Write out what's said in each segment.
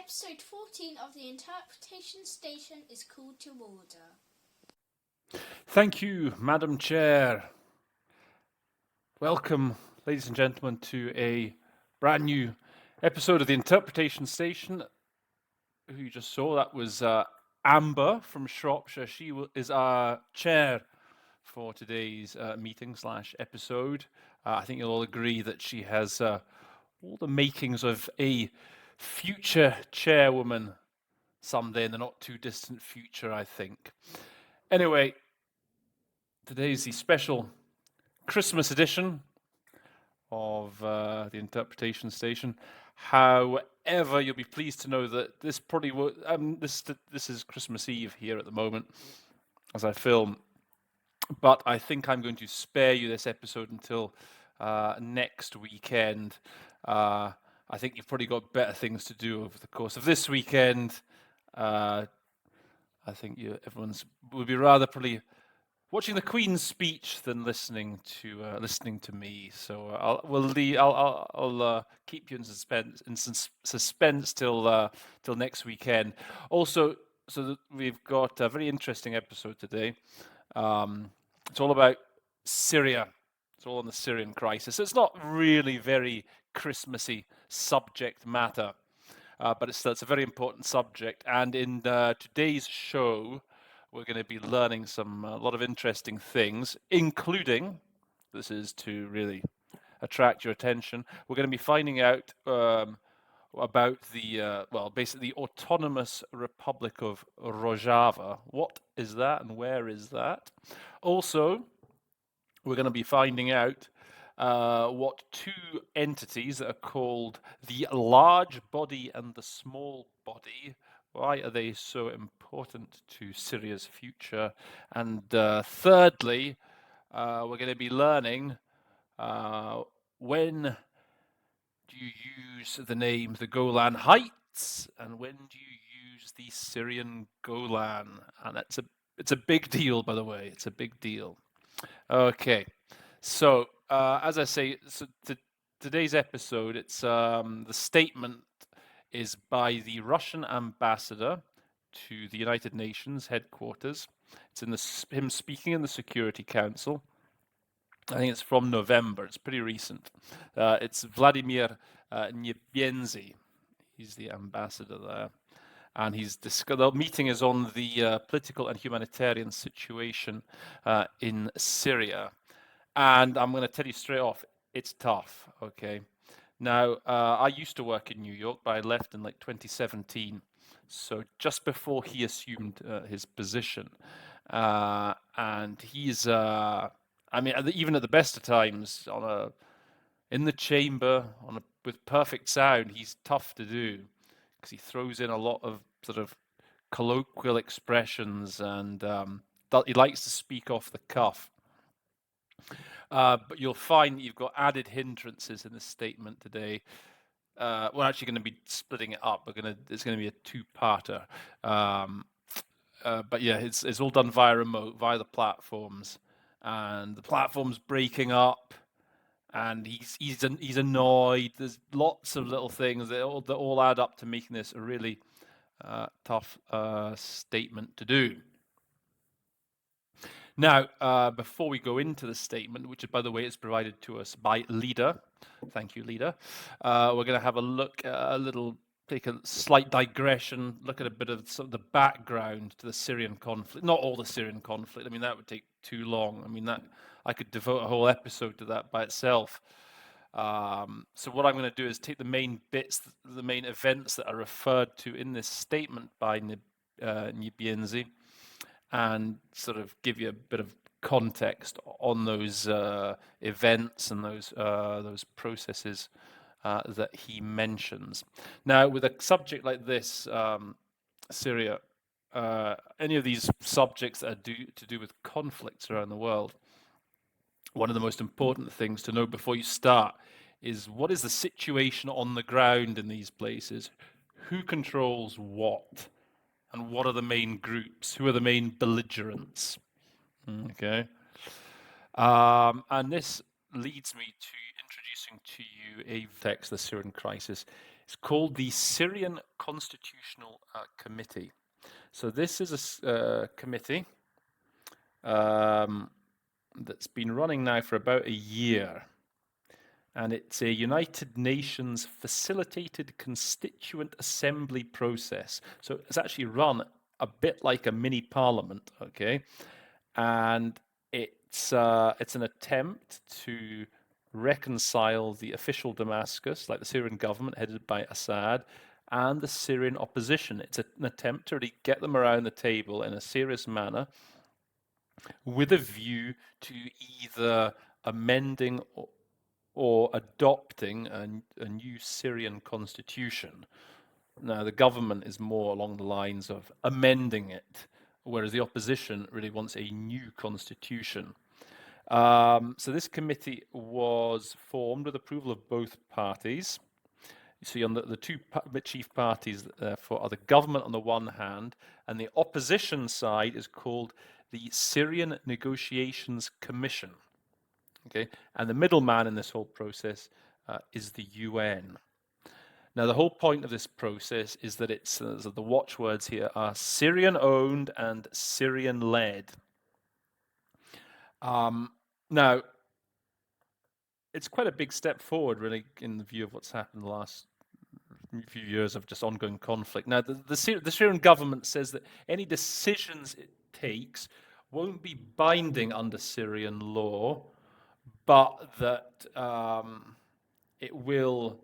Episode 14 of the Interpretation Station is called to order. Thank you, Madam Chair. Welcome, ladies and gentlemen, to a brand new episode of the Interpretation Station. Who you just saw, that was Amber from Shropshire. She is our chair for today's meeting/episode. I think you'll all agree that she has all the makings of a future chairwoman someday in the not too distant future, I think. Anyway, today's the special Christmas edition of the Interpretation Station. However, you'll be pleased to know that this probably this is Christmas Eve here at the moment as I film, but I think I'm going to spare you this episode until next weekend. I think you've probably got better things to do over the course of this weekend. I think everyone's would be rather probably watching the Queen's speech than listening to me. So I'll keep you in suspense till next weekend. Also, so we've got a very interesting episode today. It's all about Syria. It's all on the Syrian crisis. It's not really very Christmassy subject matter, but it's a very important subject. And in today's show, we're going to be learning a lot of interesting things, including, this is to really attract your attention, we're going to be finding out about basically the Autonomous Republic of Rojava. What is that and where is that? Also, we're going to be finding out what two entities that are called the large body and the small body, why are they so important to Syria's future? And thirdly, we're going to be learning when do you use the name the Golan Heights and when do you use the Syrian Golan? And it's a big deal, by the way. It's a big deal. Okay, so as I say, today's episode, it's the statement is by the Russian ambassador to the United Nations headquarters. It's in him speaking in the Security Council. I think it's from November. It's pretty recent. It's Vladimir Niebienzy. He's the ambassador there. And the meeting is on the political and humanitarian situation in Syria. And I'm going to tell you straight off, it's tough, okay? Now, I used to work in New York, but I left in 2017, so just before he assumed his position. And he's, even at the best of times, in the chamber, with perfect sound, he's tough to do, because he throws in a lot of sort of colloquial expressions, and he likes to speak off the cuff. But you'll find you've got added hindrances in this statement today. We're actually going to be splitting it up. It's going to be a two-parter. But yeah, it's all done via remote, via the platforms, and the platform's breaking up, and he's annoyed. There's lots of little things that all add up to making this a really tough statement to do. Now, before we go into the statement, which, by the way, is provided to us by Lida, thank you, Lida, we're going to have a look at take a slight digression, look at a bit of the background to the Syrian conflict. Not all the Syrian conflict. I mean, that would take too long. I mean, I could devote a whole episode to that by itself. So what I'm going to do is take the main bits, the main events that are referred to in this statement by Niebienzy, and sort of give you a bit of context on those events and those processes that he mentions. Now, with a subject like this, Syria, any of these subjects that are to do with conflicts around the world, one of the most important things to know before you start is what is the situation on the ground in these places? Who controls what? And what are the main groups? Who are the main belligerents? Okay. And this leads me to introducing to you a text, the Syrian crisis. It's called the Syrian Constitutional Committee. So this is a committee that's been running now for about a year. And it's a United Nations facilitated constituent assembly process. So it's actually run a bit like a mini parliament, okay? And it's an attempt to reconcile the official Damascus, like the Syrian government headed by Assad, and the Syrian opposition. It's an attempt to really get them around the table in a serious manner with a view to either amending or adopting a new Syrian constitution. Now, the government is more along the lines of amending it, whereas the opposition really wants a new constitution. So this committee was formed with approval of both parties. You see on the two chief parties are the government on the one hand, and the opposition side is called the Syrian Negotiations Commission. Okay, and the middleman in this whole process is the UN. Now, the whole point of this process is that it's the watchwords here are Syrian-owned and Syrian-led. Now, it's quite a big step forward, really, in the view of what's happened in the last few years of just ongoing conflict. Now, the Syrian government says that any decisions it takes won't be binding under Syrian law, but that it will.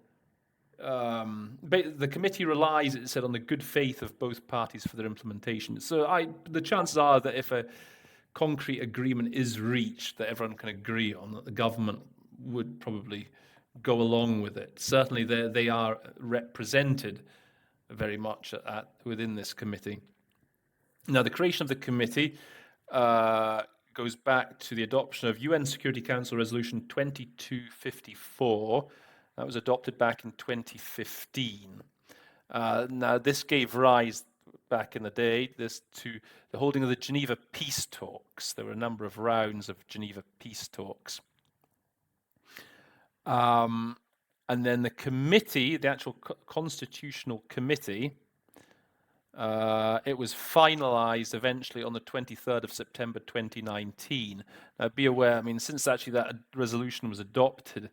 The committee relies, it said, on the good faith of both parties for their implementation. So the chances are that if a concrete agreement is reached that everyone can agree on, that the government would probably go along with it. Certainly they are represented very much within this committee. Now, the creation of the committee goes back to the adoption of UN Security Council Resolution 2254. That was adopted back in 2015. Now, this gave rise back in the day to the holding of the Geneva peace talks. There were a number of rounds of Geneva peace talks. And then the committee, the actual constitutional committee, it was finalized eventually on the 23rd of September 2019. Now, be aware, I mean, since actually that resolution was adopted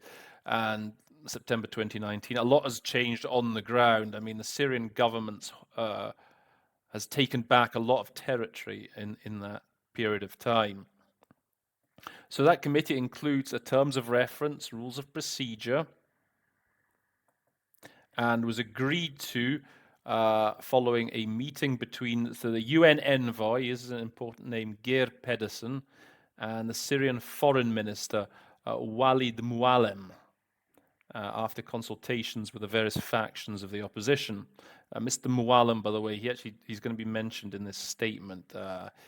and September 2019, a lot has changed on the ground. I mean, the Syrian government has taken back a lot of territory in that period of time. So that committee includes terms of reference, rules of procedure, and was agreed to following a meeting between the UN envoy, this is an important name, Geir Pedersen, and the Syrian foreign minister, Walid Mualem, after consultations with the various factions of the opposition. Mr. Mualem, by the way, he's going to be mentioned in this statement.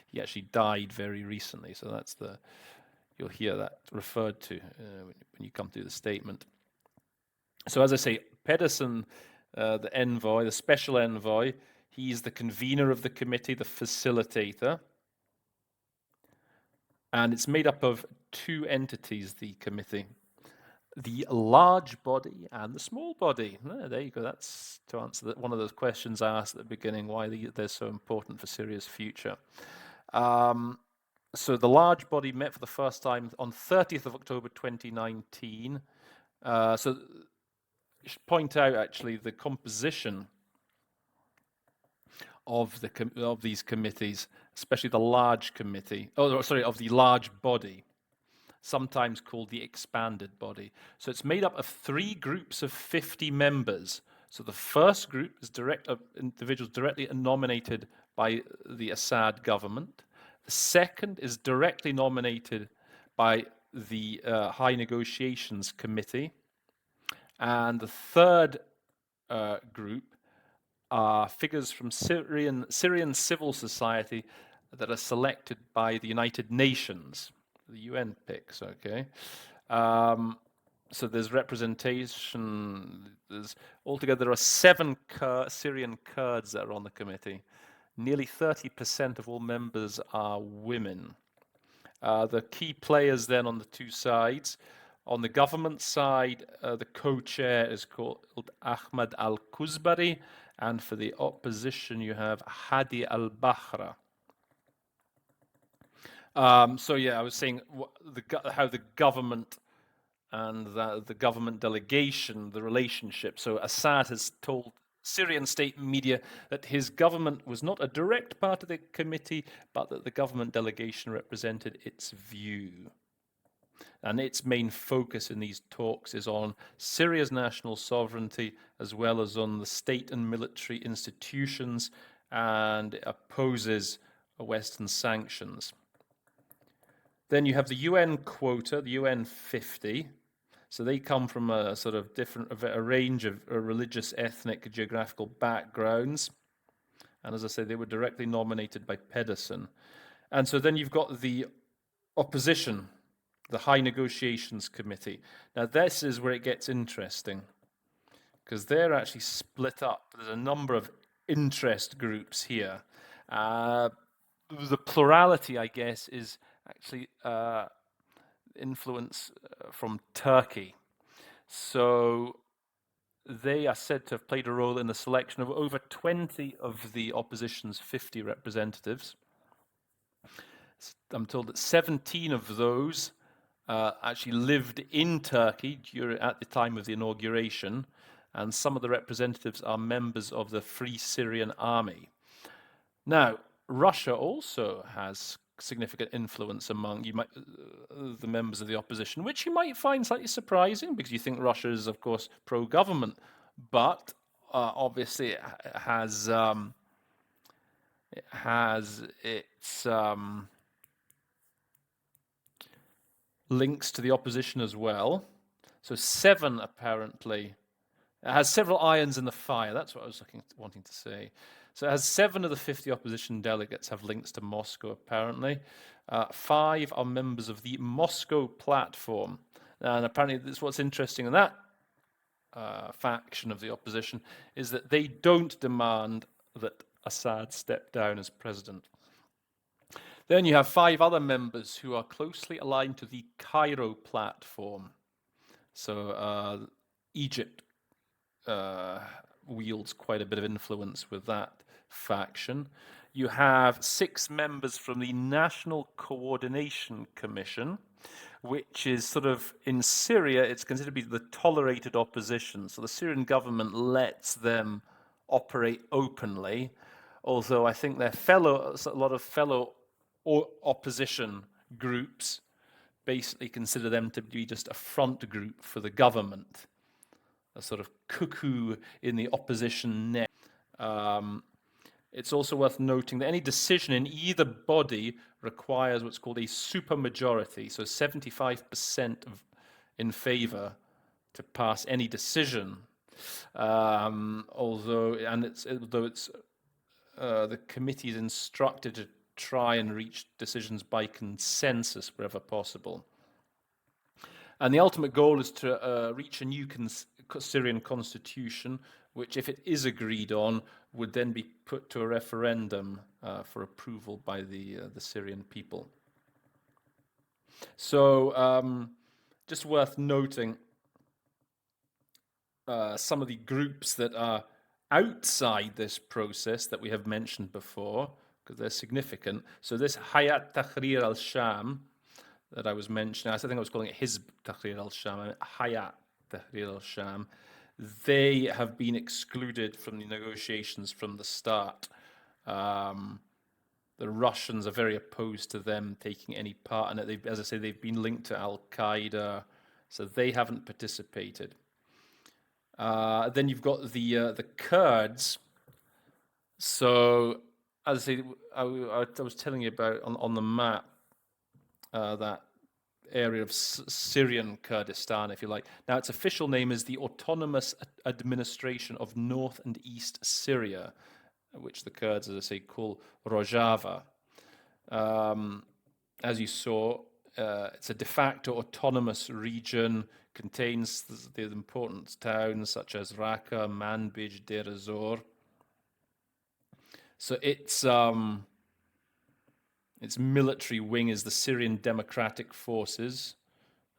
He actually died very recently, so you'll hear that referred to when you come through the statement. So as I say, Pedersen, the envoy, the special envoy, he's the convener of the committee, the facilitator. And it's made up of two entities, the committee. The large body and the small body. There you go. That's to answer one of those questions I asked at the beginning, why they're so important for Syria's future. So the large body met for the first time on 30th of October 2019. So I should point out actually the composition of these committees, especially the large committee. Of the large body, sometimes called the expanded body. So it's made up of 3 groups of 50 members. So the first group is individuals directly nominated by the Assad government. The second is directly nominated by the High Negotiations Committee. And the third group are figures from Syrian civil society that are selected by the United Nations. The UN picks, okay? So there's representation. Altogether, there are 7 Syrian Kurds that are on the committee. Nearly 30% of all members are women. The key players then on the two sides On the government side, the co-chair is called Ahmed al-Kuzbari, and for the opposition, you have Hadi al-Bahra. So yeah, I was saying how the government and the government delegation, the relationship. So Assad has told Syrian state media that his government was not a direct part of the committee, but that the government delegation represented its view. And its main focus in these talks is on Syria's national sovereignty, as well as on the state and military institutions, and it opposes Western sanctions. Then you have the UN quota, the UN 50. So they come from a sort of a range of religious, ethnic, geographical backgrounds. And as I say, they were directly nominated by Pedersen. And so then you've got the opposition, the High Negotiations Committee. Now this is where it gets interesting, because they're actually split up. There's a number of interest groups here. The plurality, I guess, is actually influence from Turkey. So they are said to have played a role in the selection of over 20 of the opposition's 50 representatives. I'm told that 17 of those actually lived in Turkey at the time of the inauguration, and some of the representatives are members of the Free Syrian Army. Now, Russia also has significant influence among the members of the opposition, which you might find slightly surprising, because you think Russia is, of course, pro-government, but obviously it has its links to the opposition as well. So 7 apparently. It has several irons in the fire. That's what I was wanting to say. So it has 7 of the 50 opposition delegates have links to Moscow, apparently. 5 are members of the Moscow Platform. And apparently this, what's interesting in that faction of the opposition is that they don't demand that Assad step down as president. Then you have 5 other members who are closely aligned to the Cairo Platform. So Egypt wields quite a bit of influence with that faction. You have 6 members from the National Coordination Commission, which is sort of, in Syria, it's considered to be the tolerated opposition. So the Syrian government lets them operate openly, although I think a lot of fellow opposition groups basically consider them to be just a front group for the government, a sort of cuckoo in the opposition net. It's also worth noting that any decision in either body requires what's called a supermajority, so 75% in favor to pass any decision. Although the committee is instructed to try and reach decisions by consensus wherever possible. And the ultimate goal is to reach a new Syrian constitution, which, if it is agreed on, would then be put to a referendum for approval by the Syrian people. So, just worth noting some of the groups that are outside this process that we have mentioned before, because they're significant. So this Hayat Tahrir al-Sham that I was mentioning, I think I was calling it Hizb Tahrir al-Sham, Hayat Tahrir al-Sham, they have been excluded from the negotiations from the start. The Russians are very opposed to them taking any part in it. As I say, they've been linked to Al-Qaeda, so they haven't participated. Then you've got the Kurds. So, as I was telling you about on the map, that area of Syrian Kurdistan, if you like. Now, its official name is the Autonomous Administration of North and East Syria, which the Kurds, as I say, call Rojava. As you saw, it's a de facto autonomous region, contains the important towns such as Raqqa, Manbij, Deir ez-Zor. So its military wing is the Syrian Democratic Forces,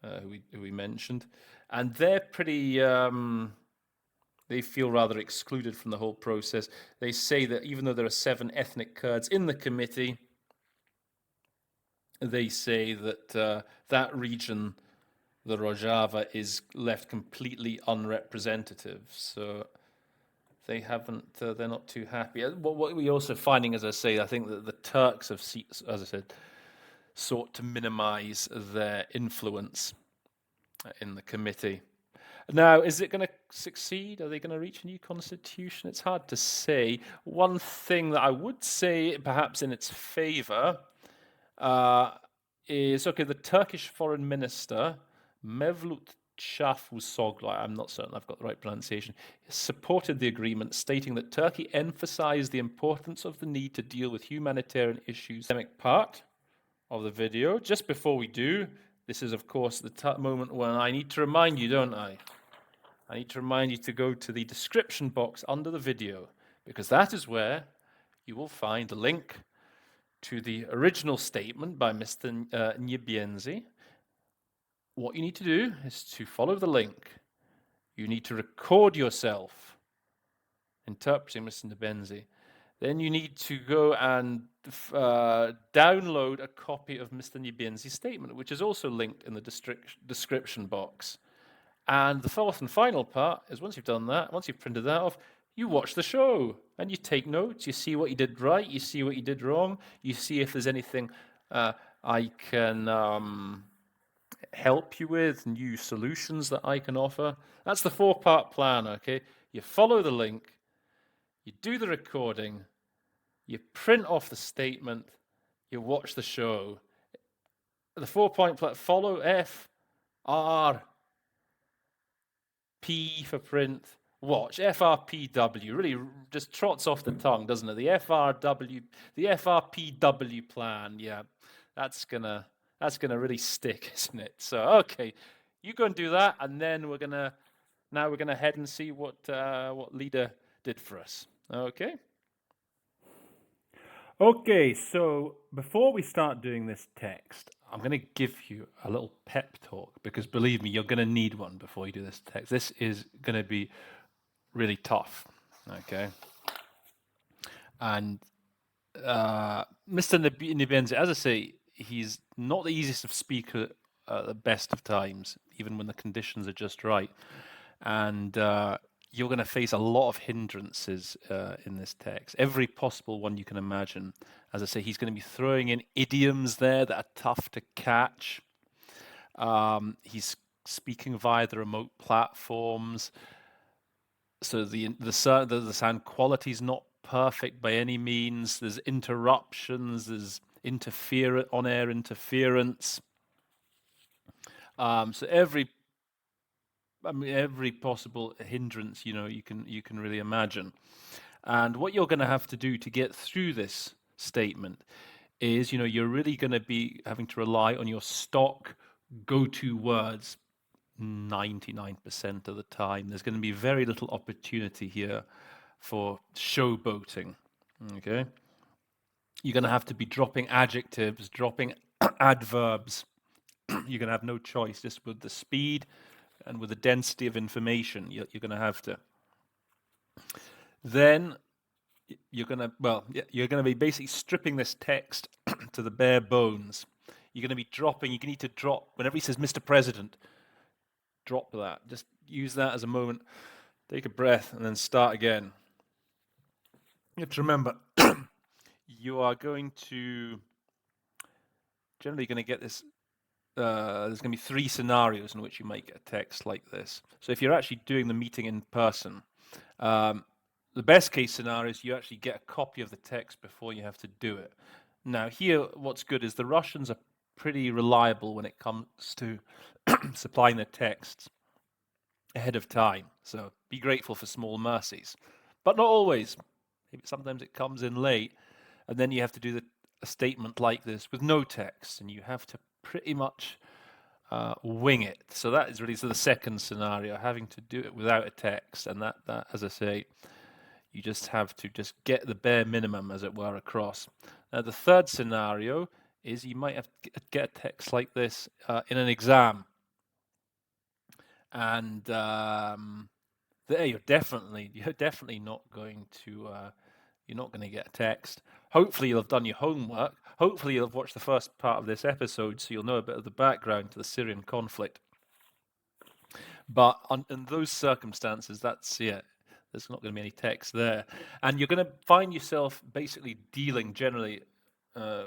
who we mentioned, and they're pretty. They feel rather excluded from the whole process. They say that even though there are 7 ethnic Kurds in the committee, they say that that region, the Rojava, is left completely unrepresentative. So they haven't. They're not too happy. What we're also finding, as I say, I think that the Turks have, as I said, sought to minimize their influence in the committee. Now, is it going to succeed? Are they going to reach a new constitution? It's hard to say. One thing that I would say, perhaps in its favor, is okay. The Turkish foreign minister Mevlut Çavuşoğlu, I'm not certain I've got the right pronunciation, supported the agreement, stating that Turkey emphasized the importance of the need to deal with humanitarian issues. Part of the video. Just before we do, this is of course the moment when I need to remind you, don't I? I need to remind you to go to the description box under the video, because that is where you will find a link to the original statement by Mr. Nyebienzi. What you need to do is to follow the link. You need to record yourself interpreting Mr. Nyebienzi. Then you need to go and download a copy of Mr. Nyebienzi's statement, which is also linked in the description box. And the fourth and final part is once you've done that, once you've printed that off, you watch the show and you take notes. You see what you did right, you see what you did wrong, you see if there's anything I can help you with, new solutions that I can offer. That's the 4-part plan, okay? You follow the link, you do the recording, you print off the statement, you watch the show. The 4-point plan: follow F, R, P for print, watch. FRPW really just trots off the tongue, doesn't it? The FRPW plan, yeah, that's gonna really stick, isn't it? So okay, you go and do that, and then we're gonna head and see what Leader did for us. Okay. Okay, so before we start doing this text, I'm going to give you a little pep talk, because believe me, you're going to need one before you do this text. This is going to be really tough, okay? And Mr. Nyebienzi, as I say, he's not the easiest of speaker at the best of times, even when the conditions are just right. And you're going to face a lot of hindrances in this text, every possible one you can imagine. As I say, he's going to be throwing in idioms there that are tough to catch. He's speaking via the remote platforms, so the sound quality is not perfect by any means. There's interruptions, there's on-air interference. So every possible hindrance, you can really imagine. And what you're going to have to do to get through this statement is, you're really going to be having to rely on your stock go-to words 99% of the time. There's going to be very little opportunity here for showboating, okay? You're going to have to be dropping adjectives, dropping adverbs. You're going to have no choice, just with the speed and with the density of information, you're going to have to. Then you're going to be basically stripping this text to the bare bones. You're going to be dropping. You need to drop whenever he says "Mr. President." Drop that. Just use that as a moment. Take a breath and then start again. You have to remember, you are generally going to get this. There's going to be 3 scenarios in which you might get a text like this. So if you're actually doing the meeting in person, the best case scenario is you actually get a copy of the text before you have to do it. Now here, what's good is the Russians are pretty reliable when it comes to supplying their texts ahead of time. So be grateful for small mercies, but not always. Sometimes it comes in late, and then you have to do a statement like this with no text, and you have to pretty much wing it. So that is really the second scenario, having to do it without a text, and that as I say, you just have to just get the bare minimum, as it were, across. Now the third scenario is you might have to get a text like this in an exam. and you're definitely not going to get a text. Hopefully you'll have done your homework. Hopefully you'll have watched the first part of this episode, so you'll know a bit of the background to the Syrian conflict. But in those circumstances, there's not going to be any text there, and you're going to find yourself basically dealing generally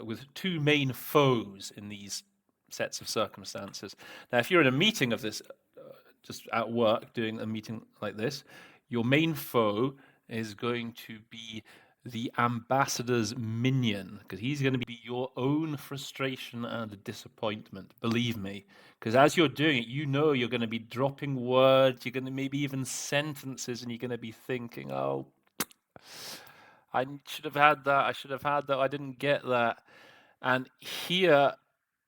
with two main foes in these sets of circumstances. Now, if you're in a meeting of this, just at work doing a meeting like this, your main foe is going to be the ambassador's minion, because he's going to be your own frustration and disappointment, believe me. Because as you're doing it, you know you're going to be dropping words, you're going to maybe even sentences, and you're going to be thinking, oh, I should have had that, I should have had that, I didn't get that. And here,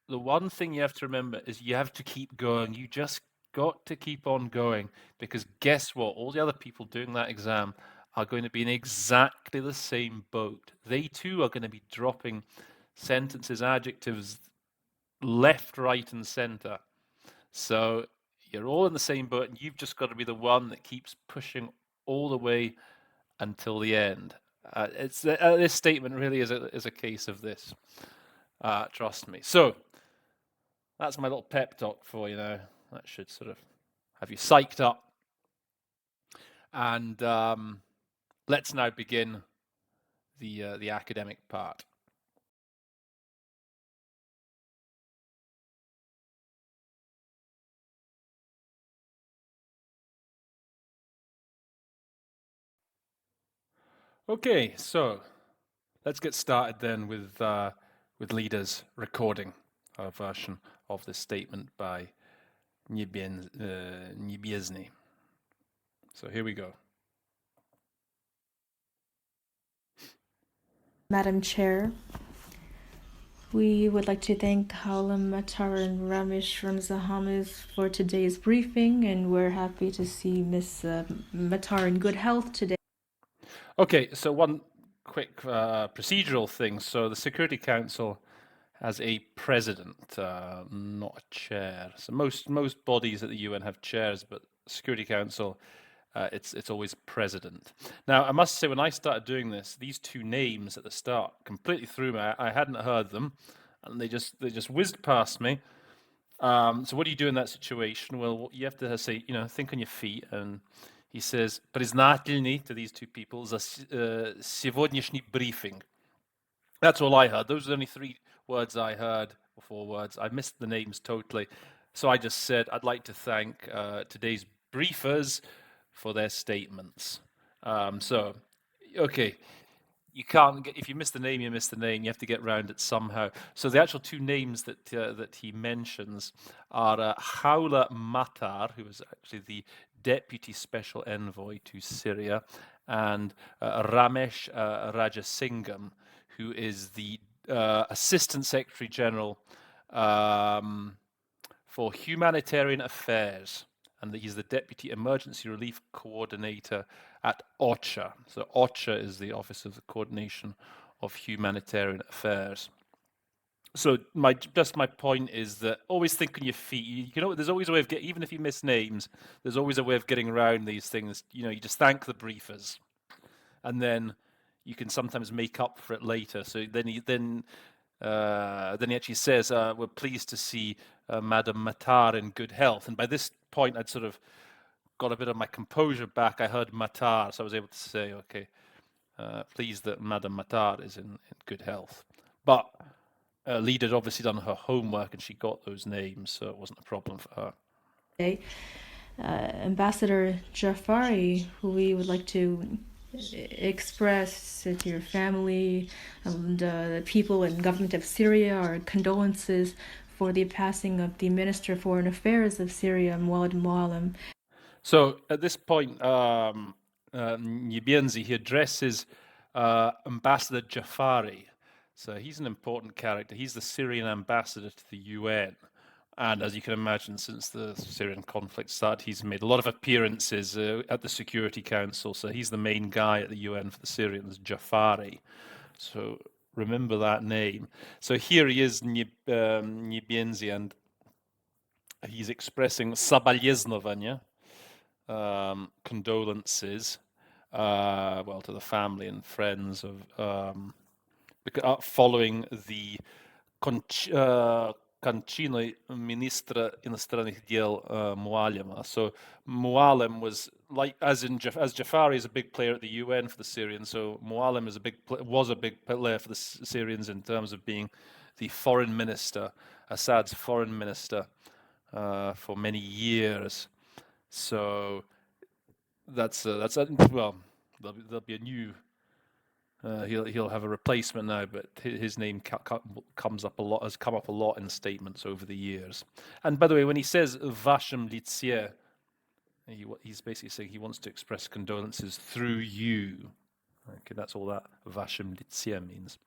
the one thing you have to remember is you have to keep going. You just got to keep on going, because guess what? All the other people doing that exam are going to be in exactly the same boat. They too are going to be dropping sentences, adjectives, left, right, and center. So you're all in the same boat, and you've just got to be the one that keeps pushing all the way until the end. This statement really is a case of this. Trust me. So that's my little pep talk for you now. That should sort of have you psyched up. And let's now begin the academic part. Okay, so let's get started then with Leader's recording a version of this statement by Niebiesny. So here we go. Madam Chair, we would like to thank Halam Matar and Ramesh Ramzahamis for today's briefing, and we're happy to see Ms. Matar in good health today. Okay, so one quick procedural thing. So the Security Council has a president, not a chair. So most bodies at the UN have chairs, but Security Council, it's always president. Now, I must say, when I started doing this, these two names at the start completely threw me. I hadn't heard them, and they just whizzed past me. So what do you do in that situation? Well, you have to say, think on your feet. And he says, признательный to these two people за сегодняшний briefing. That's all I heard. Those are the only three words I heard, or four words. I missed the names totally. So I just said, I'd like to thank today's briefers for their statements. Okay, you can't get, if you miss the name, you miss the name. You have to get round it somehow. So the actual two names that he mentions are Haula Matar, who is actually the Deputy Special Envoy to Syria, and Ramesh Rajasingham, who is the Assistant Secretary General for Humanitarian Affairs, and he's the Deputy Emergency Relief Coordinator at OCHA. So OCHA is the Office of the Coordination of Humanitarian Affairs. So my point is that always think on your feet. There's always a way of getting, even if you miss names, there's always a way of getting around these things. You just thank the briefers, and then you can sometimes make up for it later. So then he actually says, "We're pleased to see Madam Matar in good health." And by this point, I'd sort of got a bit of my composure back. I heard Matar, so I was able to say, "Okay, pleased that Madam Matar is in good health." But Lead had obviously done her homework, and she got those names, so it wasn't a problem for her. Okay. Ambassador Jafari, who we would like to express to your family and the people and government of Syria our condolences for the passing of the Minister of Foreign Affairs of Syria, Muad Mualim. So at this point, Nyibienzi, he addresses Ambassador Jafari. So he's an important character. He's the Syrian ambassador to the UN. And as you can imagine, since the Syrian conflict started, he's made a lot of appearances at the Security Council. So he's the main guy at the UN for the Syrians, Jafari. So remember that name. So here he is, Nyibienzi, and he's expressing соболезнования, condolences, well, to the family and friends of following the кончиной министра иностранных дел Mualema. So Mualem was like, as Jafari is a big player at the UN for the Syrians, so Mualem was a big player for the Syrians in terms of being the foreign minister, Assad's foreign minister, for many years. So that's well, there'll be a new. He'll have a replacement now, but his name comes up a lot, has come up a lot in statements over the years. And by the way, when he says "Вашем лице," he's basically saying he wants to express condolences through you. Okay, that's all that "Вашем лице" means.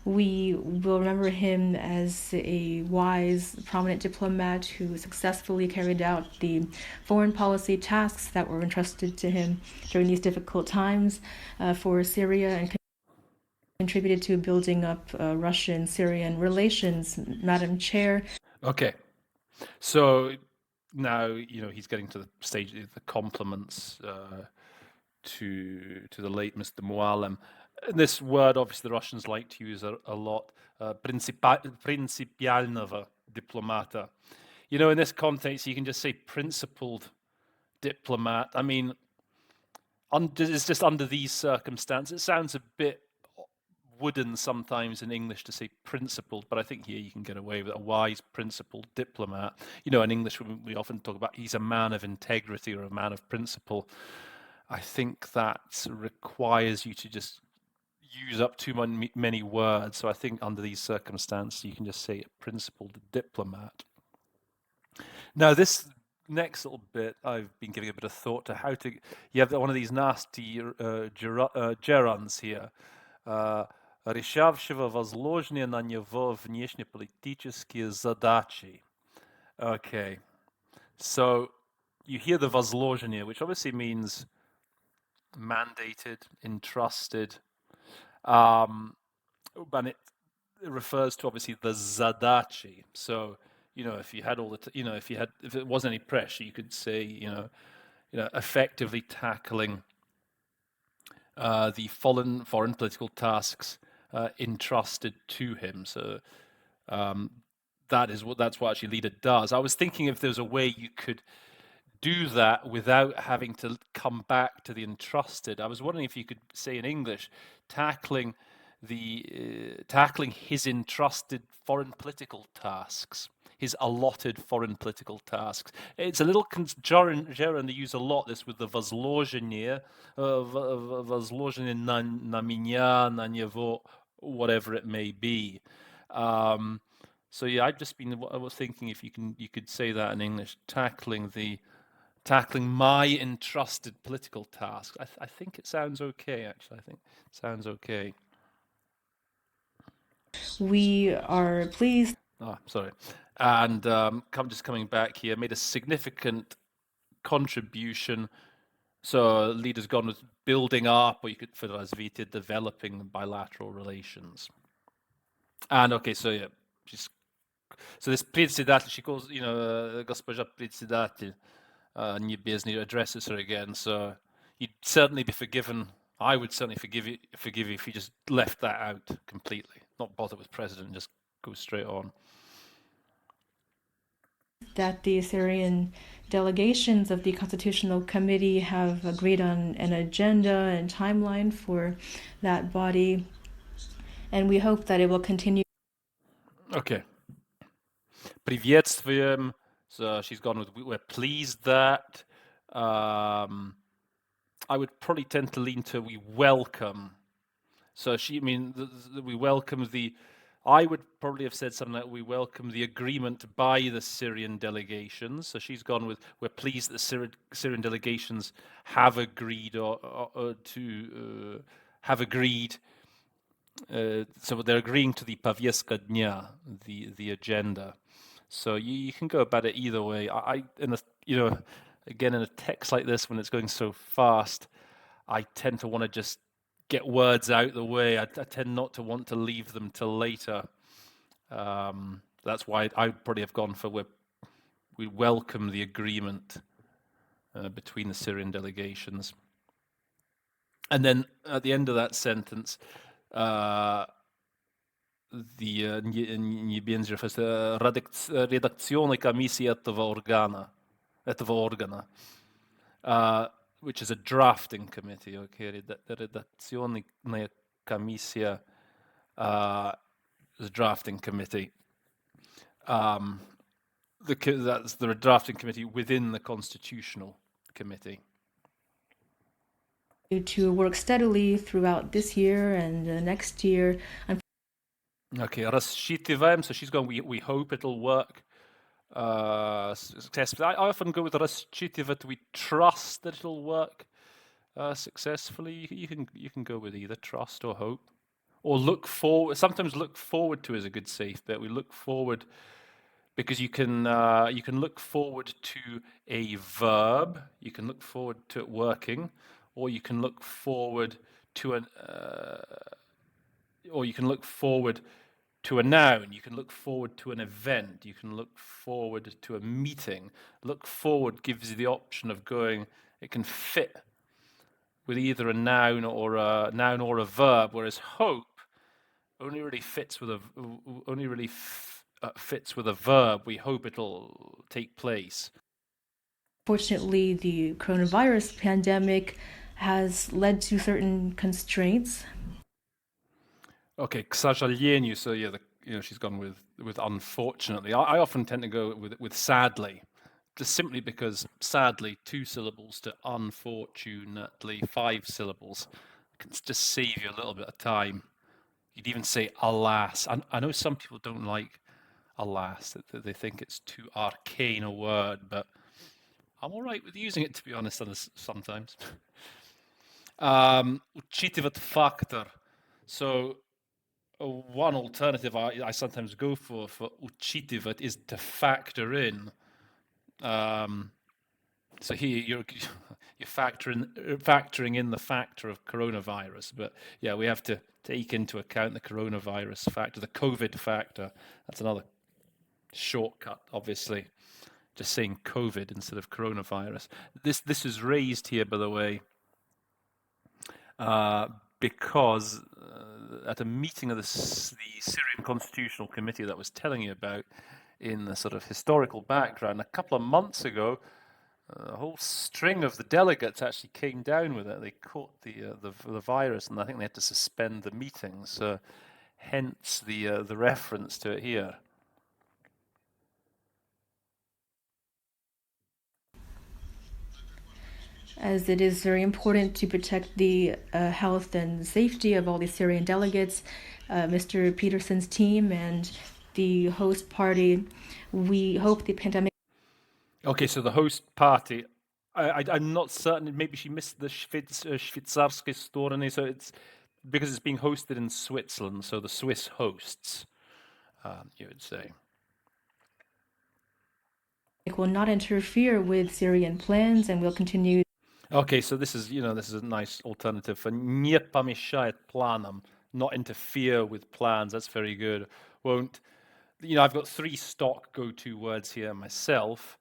We will remember him as a wise, prominent diplomat who successfully carried out the foreign policy tasks that were entrusted to him during these difficult times for Syria, and contributed to building up Russian-Syrian relations. Madam Chair. Okay, so now he's getting to the stage of the compliments to the late Mr. Mualem. This word, obviously, the Russians like to use a lot, принципиального дипломата. In this context, you can just say principled diplomat. I mean, it's just under these circumstances. It sounds a bit wooden sometimes in English to say principled, but I think here you can get away with a wise, principled diplomat. In English, we often talk about he's a man of integrity or a man of principle. I think that requires you to just use up too many words. So I think under these circumstances, you can just say a principled diplomat. Now, this next little bit, I've been giving a bit of thought to how to. You have one of these nasty gerunds here. Решавшего возложенные на него внешнеполитические задачи. Okay, so you hear the возложение, which obviously means mandated, entrusted. But it refers to obviously the zadachi. So if you had all the if it wasn't any pressure, you could say effectively tackling the foreign political tasks entrusted to him. So that's what actually leader does. I was thinking if there's a way you could do that without having to come back to the entrusted. I was wondering if you could say in English, tackling his entrusted foreign political tasks, his allotted foreign political tasks. It's a little gerund they use a lot this with the возложение на меня, на него, whatever it may be. So yeah, I was thinking if you could say that in English, tackling my entrusted political tasks. I think it sounds okay, actually. I think it sounds okay. We are pleased. Sorry. And coming back here, made a significant contribution. So leader's gone with building up, or you could for развитие, developing bilateral relations. And okay, so yeah, so this председатель, she calls, госпожа председатель, Nibizny addresses her again, so you'd certainly be forgiven. I would certainly forgive you if you just left that out completely, not bother with president, just go straight on. That the Syrian delegations of the Constitutional Committee have agreed on an agenda and timeline for that body, and we hope that it will continue. Okay. Приветствуем. So she's gone with, we're pleased that. I would probably tend to lean to we welcome. So we welcome I would probably have said something like we welcome the agreement by the Syrian delegations. So she's gone with we're pleased that the Syrian delegations have agreed so they're agreeing to the повестка дня, the agenda. So you can go about it either way. Again, in a text like this, when it's going so fast, I tend to want to just get words out the way. I tend not to want to leave them till later. that's why I would probably have gone for we welcome the agreement between the Syrian delegations. And then at the end of that sentence, nie będzie redazione комиссии этого органа, which is a drafting committee. Okay, redakционная комиссия is a drafting committee. That's the drafting committee within the constitutional committee. To work steadily throughout this year and next year. Okay, рассчитываем, so she's going, we hope it'll work successfully. I often go with рассчитывать, we trust that it'll work successfully. You can go with either trust or hope. Or look forward. Sometimes look forward to is a good safe bet. We look forward because you can look forward to a verb. You can look forward to it working, or you can look forward to a noun. You can look forward to an event. You can look forward to a meeting. Look forward gives you the option of going. It can fit with either a noun or a verb, whereas hope only really fits with a verb. We hope it'll take place. Fortunately, the coronavirus pandemic has led to certain constraints. Okay, к сожалению, so yeah, she's gone with unfortunately. I often tend to go with sadly, just simply because sadly 2 syllables to unfortunately 5 syllables can just save you a little bit of time. You'd even say alas. I know some people don't like alas, that they think it's too arcane a word, but I'm all right with using it, to be honest, sometimes. Учитывать factor. So one alternative I sometimes go for учитывать is to factor in. So here you're factoring in the factor of coronavirus, but yeah, we have to take into account the coronavirus factor, the COVID factor. That's another shortcut, obviously. Just saying COVID instead of coronavirus. This is raised here, by the way, because at a meeting of the Syrian Constitutional Committee that I was telling you about, in the sort of historical background, a couple of months ago, a whole string of the delegates actually came down with it. They caught the virus, and I think they had to suspend the meeting. So, hence the reference to it here. As it is very important to protect the health and safety of all the Syrian delegates, Mr. Peterson's team and the host party, we hope the pandemic... Okay, so the host party, I'm not certain, maybe she missed the Швейцарской стороны, so it's because it's being hosted in Switzerland, so the Swiss hosts, you would say. It will not interfere with Syrian plans and will continue... Okay, so this is a nice alternative for не помешает планам, not interfere with plans. That's very good. Won't, I've got 3 stock go-to words here myself.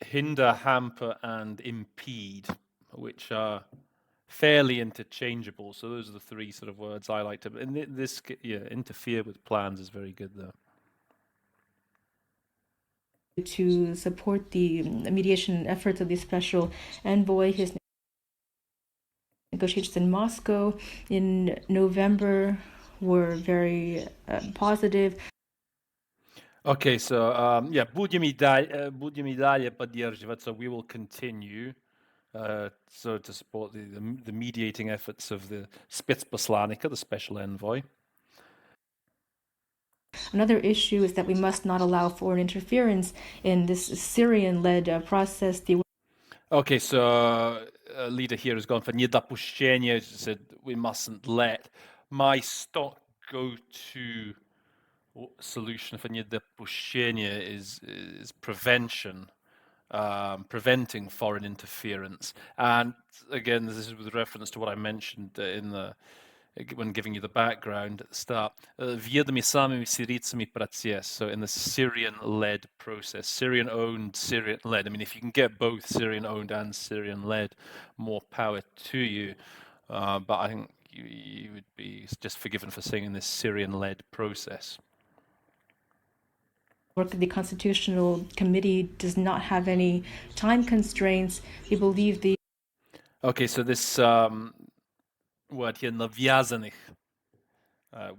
Hinder, hamper, and impede, which are fairly interchangeable. So those are the 3 sort of words I like to. And this, interfere with plans is very good though. To support the mediation efforts of the special envoy. His negotiations in Moscow in November were very positive. Okay, so будем и далее поддерживать, so we will continue so to support the mediating efforts of the Spitspпосланника, the special envoy. Another issue is that we must not allow foreign interference in this Syrian-led process. Okay, so leader here has gone for недопущение, said we mustn't let. My stock go-to solution for недопущение is prevention, preventing foreign interference. And again, this is with reference to what I mentioned in the when giving you the background at the start. Ведомі самими сирійцями процess. So in the Syrian-led process, Syrian-owned, Syrian-led. I mean, if you can get both Syrian-owned and Syrian-led, more power to you. But I think you would be just forgiven for saying in this Syrian-led process. Work of the Constitutional Committee does not have any time constraints. We believe the Okay, so this word here, навязанных,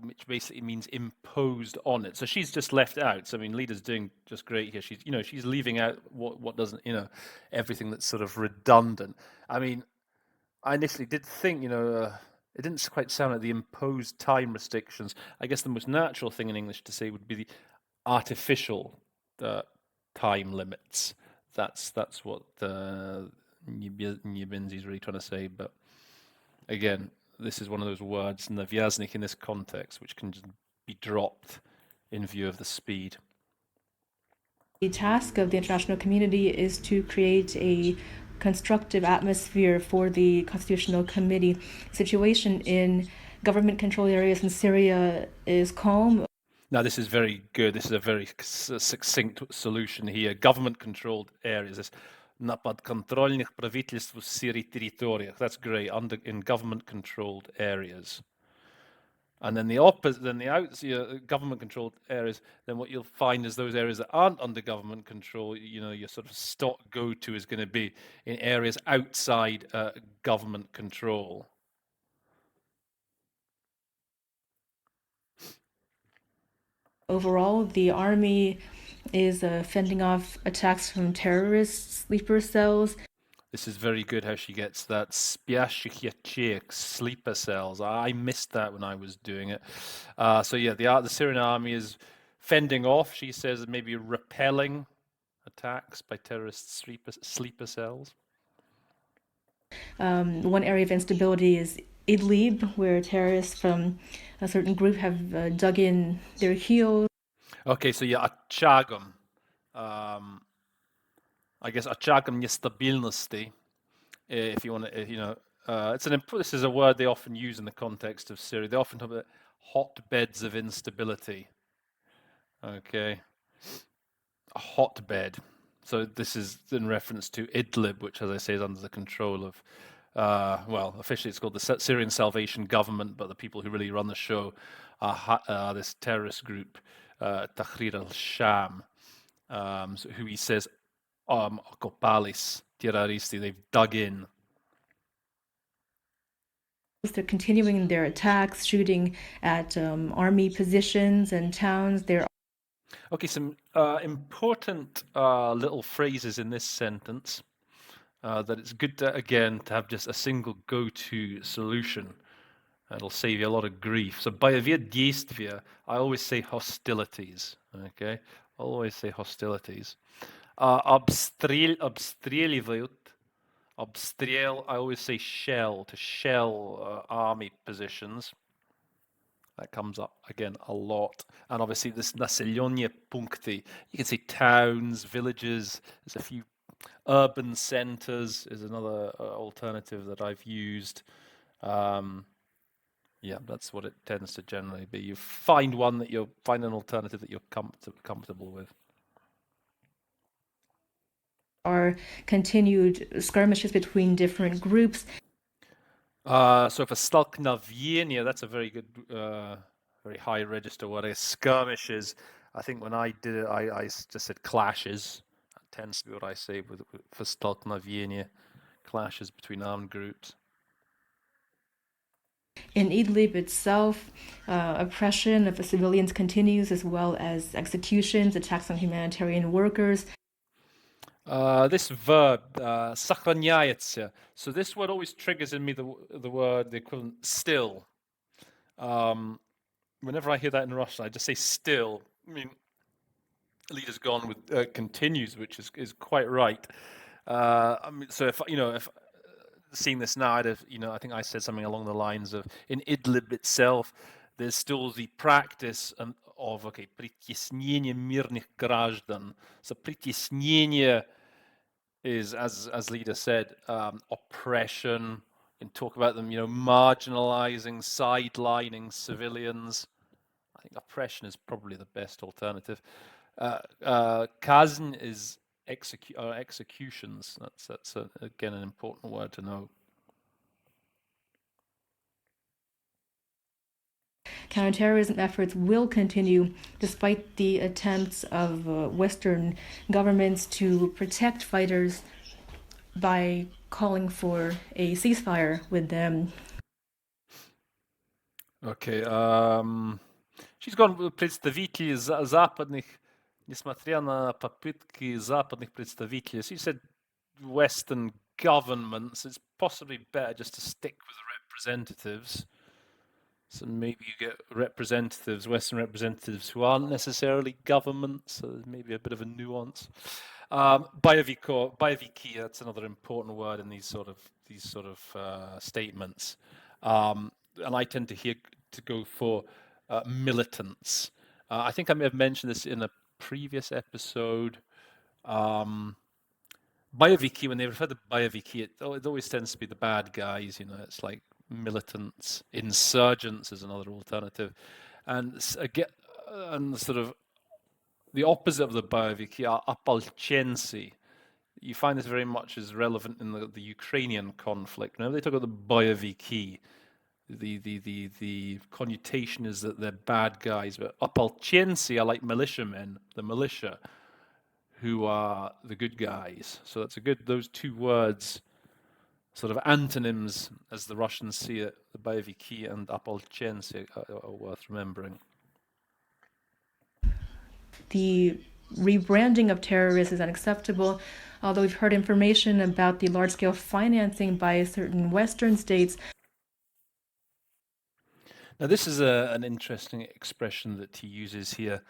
which basically means imposed on it. So she's just left out. So I mean, Leader's doing just great here. She's leaving out what doesn't, everything that's sort of redundant. I mean, I initially did think, it didn't quite sound like the imposed time restrictions. I guess the most natural thing in English to say would be the artificial time limits. That's what Nyebinzi is really trying to say. But again, this is one of those words, navyaznik, in this context, which can just be dropped in view of the speed. The task of the international community is to create a constructive atmosphere for the Constitutional Committee. Situation in government-controlled areas in Syria is calm. Now, this is very good. This is a very succinct solution here. Government-controlled areas. На подконтрольных правительству Сирии территориях. That's great. In government-controlled areas. And then the opposite, then the government-controlled areas, then what you'll find is those areas that aren't under government control, your sort of stock go-to is going to be in areas outside government control. Overall, the army is fending off attacks from terrorist sleeper cells. This is very good how she gets that спящих ячеек, sleeper cells. I missed that when I was doing it. So yeah, the Syrian army is fending off, she says, maybe repelling attacks by terrorist sleeper cells. One area of instability is Idlib, where terrorists from a certain group have dug in their heels. Okay, so yeah, очагом. I guess очагом нестабильности, if you want to, this is a word they often use in the context of Syria. They often talk about hotbeds of instability. Okay, a hotbed. So this is in reference to Idlib, which, as I say, is under the control of, officially it's called the Syrian Salvation Government, but the people who really run the show are this terrorist group, Tahrir al-Sham, who he says, Kopalis, terroristi, they've dug in. They're continuing their attacks, shooting at army positions and towns. Okay, some important little phrases in this sentence that it's good to have just a single go-to solution. It'll save you a lot of grief. So боевые действия, I always say hostilities. Okay, always say hostilities. Обстреливают. Обстрел, I always say shell, to shell army positions. That comes up again a lot. And obviously this населенные пункты, you can say towns, villages, there's a few urban centers is another alternative that I've used. Yeah, that's what it tends to generally be. You find an alternative that you're comfortable with. Are continued skirmishes between different groups. So for stolkновение, that's a very good, very high register word. Skirmishes, I think when I did it, I just said clashes. That tends to be what I say for stolkновение, clashes between armed groups. In Idlib itself, oppression of the civilians continues, as well as executions, attacks on humanitarian workers. This verb, сохраняется. So this word always triggers in me the word, the equivalent, still. Whenever I hear that in Russian, I just say still. I mean, Leader's gone with continues, which is quite right. I mean, so if seeing this now, I think I said something along the lines of, in Idlib itself, there's still the practice of притеснение мирных граждан. So притеснение is, as Leader said, oppression, can talk about them, marginalizing, sidelining civilians. I think oppression is probably the best alternative. Kazn is executions. That's again an important word to know. Counterterrorism efforts will continue despite the attempts of Western governments to protect fighters by calling for a ceasefire with them. Okay. She's gone представители западных, несмотря на попытки западных представителей. So you said Western governments. It's possibly better just to stick with the representatives. So maybe you get representatives, Western representatives, who aren't necessarily governments. So there's maybe a bit of a nuance. Bayeviki, that's another important word in these sort of statements. And I tend to go for militants. I think I may have mentioned this in a previous episode. Bayeviki, when they refer to Bayeviki, it always tends to be the bad guys. It's like militants, insurgents is another alternative, and again, and sort of the opposite of the Bayeviki are opolchensi. You find this very much as relevant in the Ukrainian conflict. Whenever they talk about the Bayeviki, the connotation is that they're bad guys, but opolchensi are like militiamen, the militia, who are the good guys. So that's those two words, sort of antonyms as the Russians see it, the Bayeviki and opolchensi are worth remembering. The rebranding of terrorists is unacceptable, although we've heard information about the large-scale financing by certain Western states. Now, this is an interesting expression that he uses here.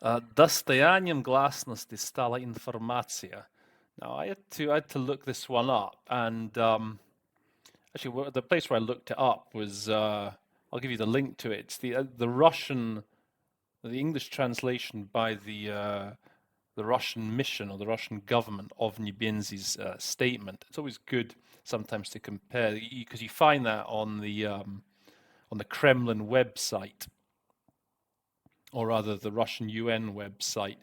Достоянием гласности стала информация. Now, I had to look this one up, and actually, the place where I looked it up was I'll give you the link to it. It's the Russian, the English translation by the Russian mission or the Russian government of Nibinzi's statement. It's always good sometimes to compare because you find that on the Kremlin website, or rather the Russian UN website.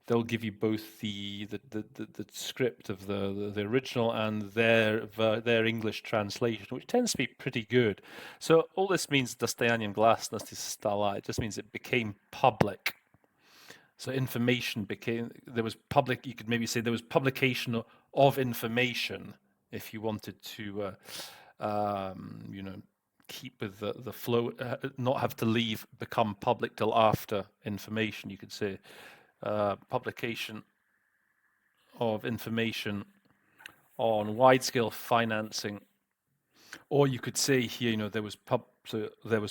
They'll give you both the script of the original and their English translation, which tends to be pretty good. So all this means достоянием гласности стала. It just means it became public. So information there was public. You could maybe say there was publication of information if you wanted to, keep with the flow, not have to become public till after information. You could say publication of information on wide-scale financing, or you could say here, there was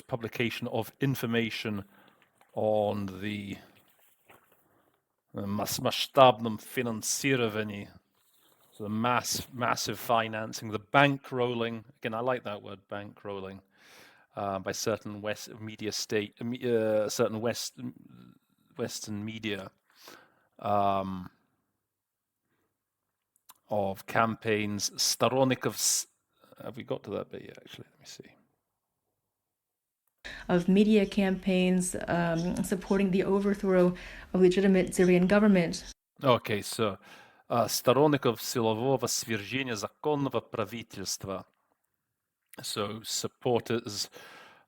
publication of information on the масштабном финансировании, so the massive financing, the bankrolling. Again, I like that word, bankrolling, by certain certain Western media, of campaigns. Сторонников. Have we got to that bit yet? Actually, let me see. Of media campaigns supporting the overthrow of legitimate Syrian government. Okay, so сторонников силового свержения законного правительства. So supporters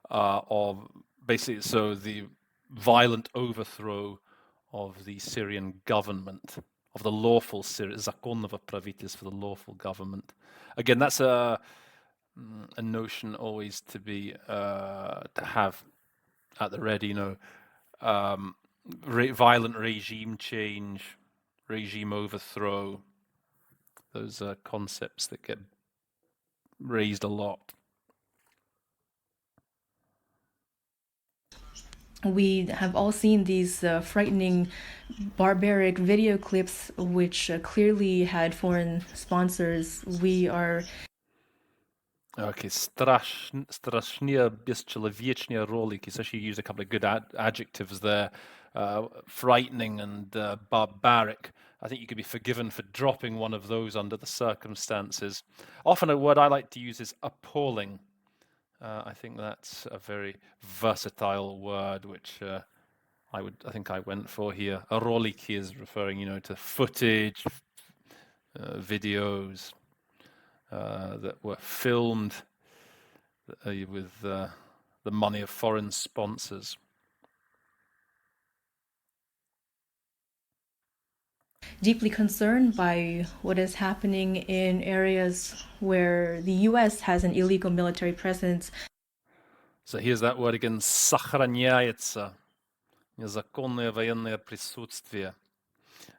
of basically, so the violent overthrow of the Syrian government, of the lawful законного правительства, the lawful government. Again, that's a notion always to be to have at the ready. Violent regime change, regime overthrow. Those are concepts that get raised a lot. We have all seen these frightening, barbaric video clips which clearly had foreign sponsors. We are... Okay, страшные, бесчеловечные ролики. So she used a couple of good adjectives there. frightening and barbaric. I think you could be forgiven for dropping one of those under the circumstances. Often a word I like to use is appalling. I think that's a very versatile word, which I think I went for here. Aroliki is referring, to footage, videos that were filmed with the money of foreign sponsors. Deeply concerned by what is happening in areas where the U.S. has an illegal military presence. So here's that word again, сохраняется, незаконное военное присутствие.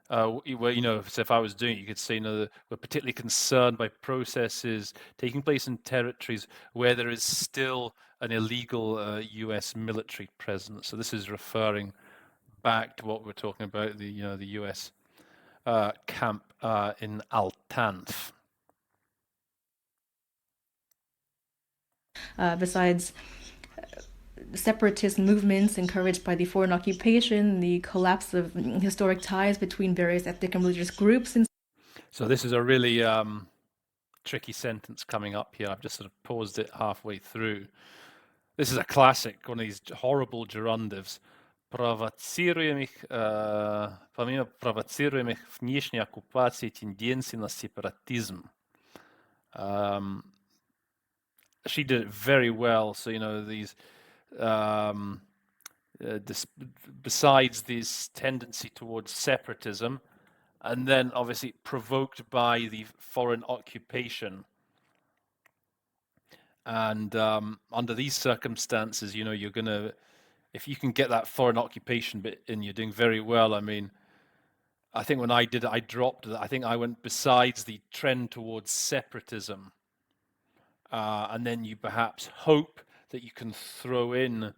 So if I was doing it, you could say, we're particularly concerned by processes taking place in territories where there is still an illegal U.S. military presence. So this is referring back to what we're talking about, the U.S. Camp in Al-Tanf. Besides separatist movements encouraged by the foreign occupation, the collapse of historic ties between various ethnic and religious groups. So this is a really tricky sentence coming up here. I've just sort of paused it halfway through. This is a classic, one of these horrible gerundives. Провоцируемых внешней оккупацией тенденций на сепаратизм. She did it very well. So, these besides this tendency towards separatism, and then obviously provoked by the foreign occupation. And under these circumstances, you're going to, if you can get that foreign occupation bit in, you're doing very well. I mean, I think when I did it, I dropped it. I think I went besides the trend towards separatism. And then you perhaps hope that you can throw in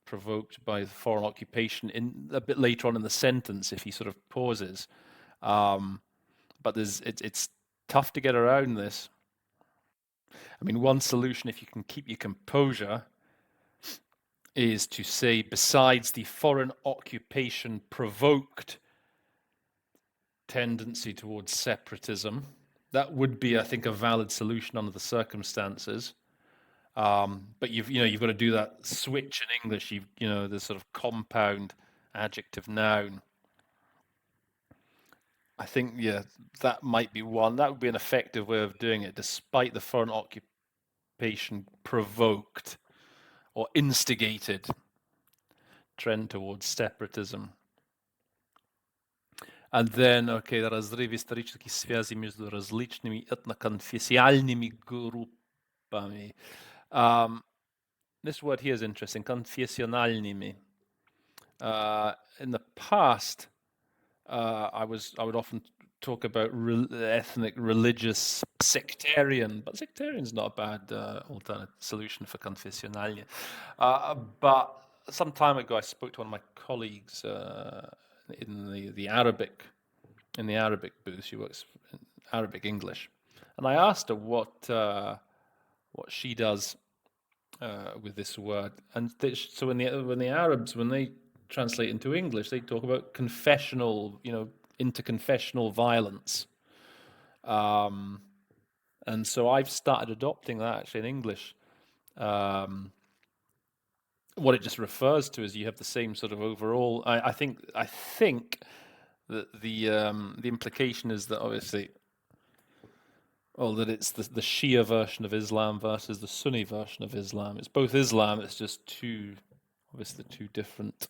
provoked by the foreign occupation in a bit later on in the sentence if he sort of pauses. But it's tough to get around this. I mean, one solution, if you can keep your composure, is to say, besides the foreign occupation provoked tendency towards separatism, that would be, I think, a valid solution under the circumstances. But you've got to do that switch in English. The sort of compound adjective noun. I think, that might be one. That would be an effective way of doing it, despite the foreign occupation provoked or instigated trend towards separatism. And then, разрыв исторических связей между различными этноконфессиональными группами. This word here is interesting, конфессиональными. In the past, I would often talk about ethnic, religious, sectarian, but sectarian is not a bad alternate solution for confessionalia. But some time ago, I spoke to one of my colleagues in the Arabic booth. She works in Arabic English, and I asked her what she does with this word. And so when the Arabs, when they translate into English, they talk about confessional, interconfessional violence. And so I've started adopting that actually in English. What it just refers to is you have the same sort of overall. I think that the implication is that obviously, that it's the Shia version of Islam versus the Sunni version of Islam. It's both Islam. It's just two different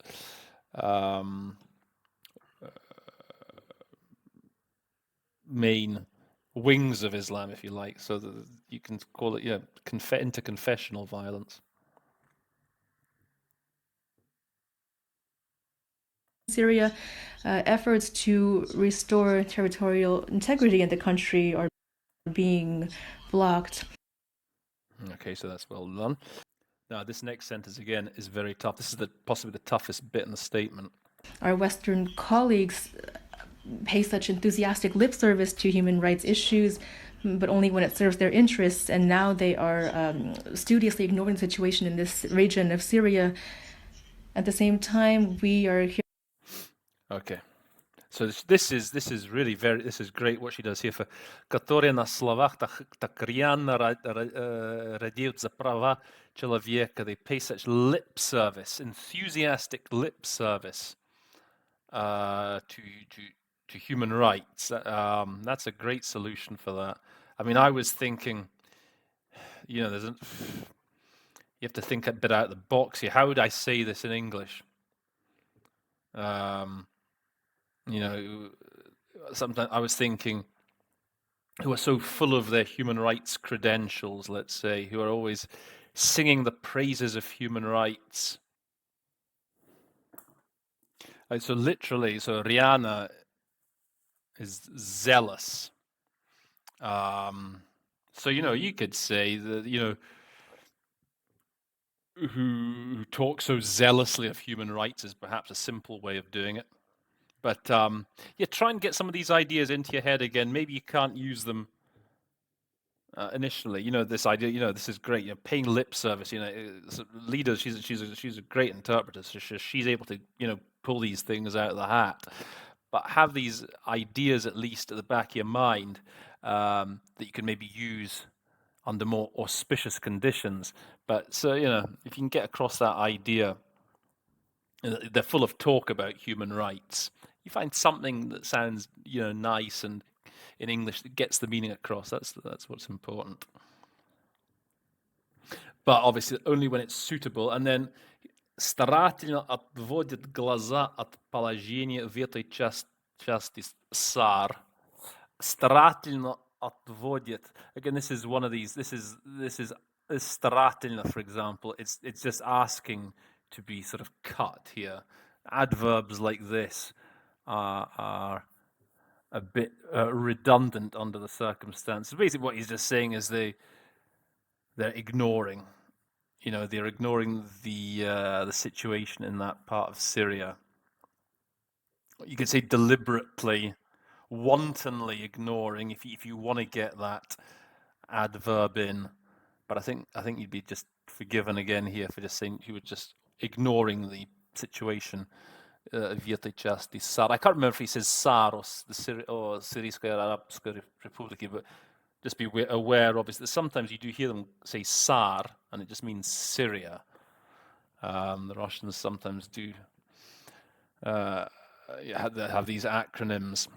main wings of Islam, if you like. So that you can call it interconfessional violence. Syria, efforts to restore territorial integrity in the country are being blocked. Okay, so that's well done. Now, this next sentence again is very tough. This is possibly the toughest bit in the statement. Our Western colleagues pay such enthusiastic lip service to human rights issues, but only when it serves their interests. And now they are studiously ignoring the situation in this region of Syria. At the same time, we are here. Okay. So this is really this is great what she does here. Которые на словах так рьяно радеют за права человека. They pay such lip service, enthusiastic lip service to human rights. That's a great solution for that. I mean, I was thinking, you know, you have to think a bit out of the box here. How would I say this in English? You know, sometimes I was thinking, who are so full of their human rights credentials, let's say, who are always singing the praises of human rights. So literally, so Rihanna is zealous. So, you know, you could say that, you know, who talk so zealously of human rights is perhaps a simple way of doing it. But yeah, try and get some of these ideas into your head again. Maybe you can't use them initially. You know, this idea, you know, this is great. You know, paying lip service. You know, Lida, she's a great interpreter. So she's able to, you know, pull these things out of the hat. But have these ideas at least at the back of your mind that you can maybe use under more auspicious conditions. But so, you know, if you can get across that idea, they're full of talk about human rights. You find something that sounds, you know, nice and in English that gets the meaning across. That's what's important. But obviously only when it's suitable. And then старательно отводит глаза от положения в этой части SAR. Старательно отводит. Again, this is one of these. This is старательно, for example. It's just asking to be sort of cut here. Adverbs like this are a bit redundant under the circumstances. Basically, what he's just saying is they're ignoring. You know, they're ignoring the situation in that part of Syria. You could say deliberately, wantonly ignoring if you want to get that adverb in. But I think you'd be just forgiven again here for just saying you were just ignoring the situation в этой части SAR. I can't remember if he says SAR or Syriska Arabska Republiki, but just be aware, obviously, that sometimes you do hear them say SAR, and it just means Syria. The Russians sometimes do have these acronyms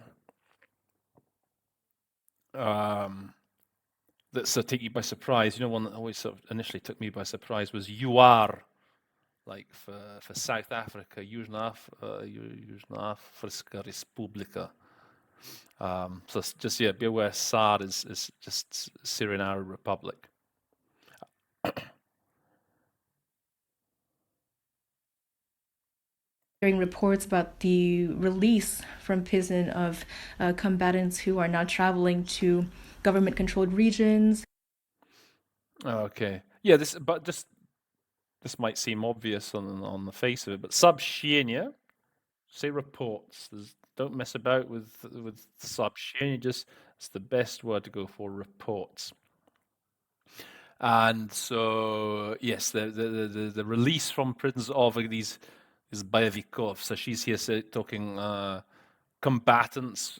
that sort of take you by surprise. You know, one that always sort of initially took me by surprise was UR, like for South Africa, Južna Afrička Republika. So just, yeah, be aware SAR is just Syrian Arab Republic. Hearing reports about the release from prison of combatants who are now traveling to government-controlled regions. Okay, yeah, this might seem obvious on the face of it, but сообщения, say reports. Don't mess about with сообщения. Just it's the best word to go for, reports. And so yes, the release from prisons of these boyovиков. So she's here talking combatants,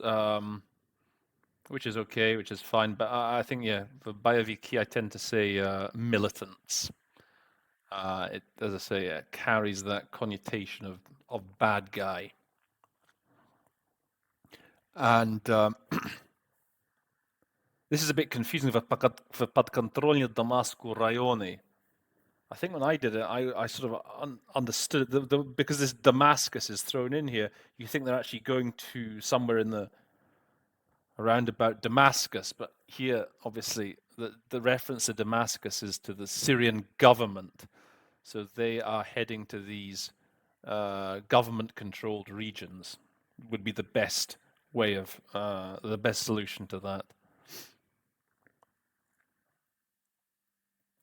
which is okay, which is fine. But I think, yeah, for boyovики, I tend to say militants. It, as I say, carries that connotation of bad guy. And this is a bit confusing for подконтрольные Damascus районы. I think when I did it, I sort of understood it, because this Damascus is thrown in here. You think they're actually going to somewhere around about Damascus, but here, obviously, the reference to Damascus is to the Syrian government. So they are heading to these government-controlled regions. Would be the best way of the best solution to that.